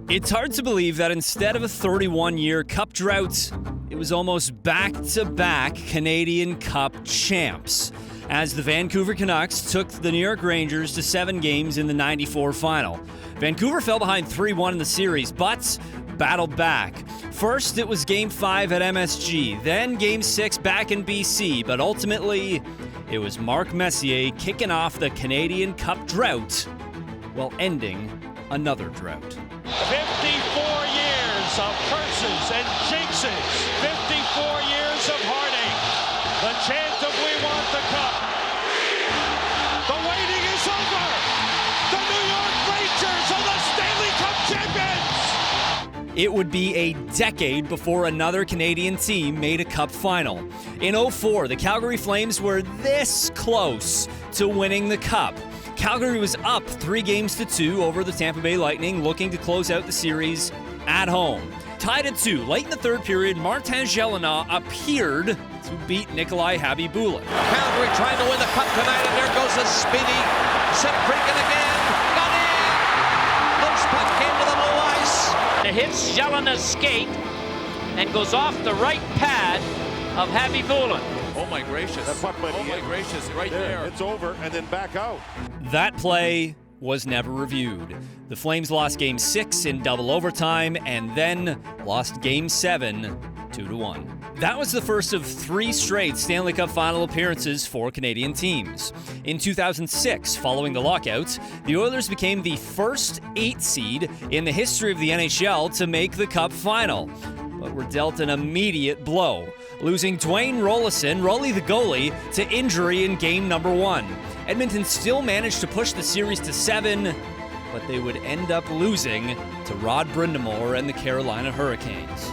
It's hard to believe that instead of a 31-year Cup drought, it was almost back-to-back Canadian Cup champs, as the Vancouver Canucks took the New York Rangers to 7 games in the '94 final. Vancouver fell behind 3-1 in the series, but battled back. First, it was Game 5 at MSG, then Game 6 back in BC, but ultimately, it was Mark Messier kicking off the Canadian Cup drought while ending another drought. 54 years of curses and jinxes. 54 years of heartache. The chant of "We want the cup." The waiting is over. The New York Rangers are the Stanley Cup champions. It would be a decade before another Canadian team made a Cup final. In '04, the Calgary Flames were this close to winning the Cup. Calgary was up 3-2 over the Tampa Bay Lightning, looking to close out the series at home. Tied at 2, late in the third period, Martin Gelinas appeared to beat Nikolai Habibulin. Calgary trying to win the Cup tonight, and there goes a speedy Sepkrikin again. Got in! Loose puck came to the low ice. It hits Gelinas' skate and goes off the right pad of Habibulin. Oh my gracious. Oh my gracious, right there. It's over, and then back out. That play was never reviewed. The Flames lost Game 6 in double overtime and then lost Game 7 2-1. That was the first of 3 straight Stanley Cup final appearances for Canadian teams. In 2006, following the lockout, the Oilers became the first 8 seed in the history of the NHL to make the Cup final, but were dealt an immediate blow, losing Dwayne Rolly the goalie, to injury in game number 1. Edmonton still managed to push the series to 7, but they would end up losing to Rod Brind'Amour and the Carolina Hurricanes.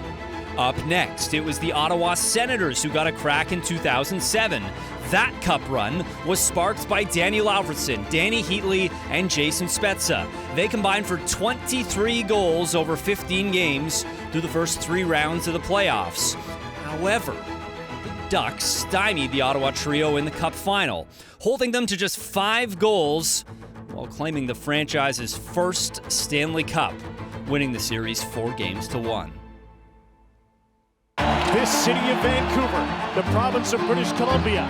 Up next, it was the Ottawa Senators who got a crack in 2007. That Cup run was sparked by Daniel Alfredsson, Danny Heatley, and Jason Spezza. They combined for 23 goals over 15 games through the first 3 rounds of the playoffs. However, the Ducks stymied the Ottawa trio in the Cup final, holding them to just 5 goals while claiming the franchise's first Stanley Cup, winning the series 4-1. This city of Vancouver, the province of British Columbia,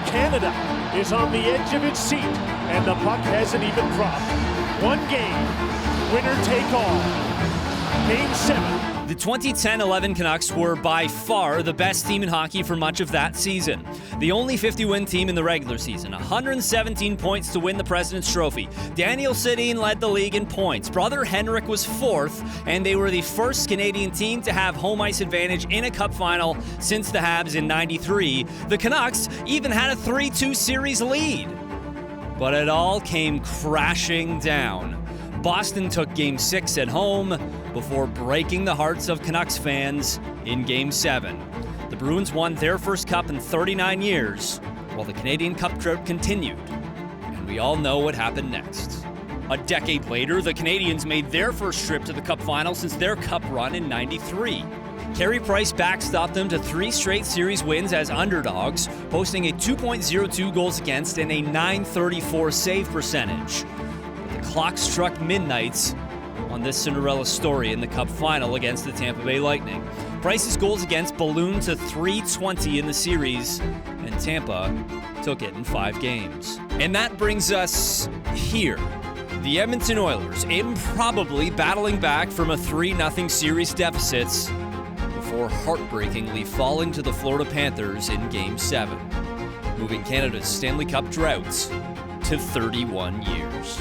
Canada, is on the edge of its seat, and the puck hasn't even dropped. 1 game, winner take all. Game 7. The 2010-11 Canucks were by far the best team in hockey for much of that season. The only 50-win team in the regular season, 117 points to win the President's Trophy. Daniel Sedin led the league in points. Brother Henrik was 4th, and they were the first Canadian team to have home ice advantage in a Cup final since the Habs in '93. The Canucks even had a 3-2 series lead. But it all came crashing down. Boston took Game 6 at home before breaking the hearts of Canucks fans in Game 7. The Bruins won their first Cup in 39 years, while the Canadian Cup drought continued. And we all know what happened next. A decade later, the Canadiens made their first trip to the Cup final since their Cup run in '93. Carey Price backstopped them to 3 straight series wins as underdogs, posting a 2.02 goals against and a .934 save percentage. The clock struck midnight on this Cinderella story in the Cup final against the Tampa Bay Lightning. Price's goals against ballooned to .320 in the series, and Tampa took it in 5 games. And that brings us here. The Edmonton Oilers improbably battling back from a 3-0 series deficit before heartbreakingly falling to the Florida Panthers in Game 7, moving Canada's Stanley Cup drought to 31 years.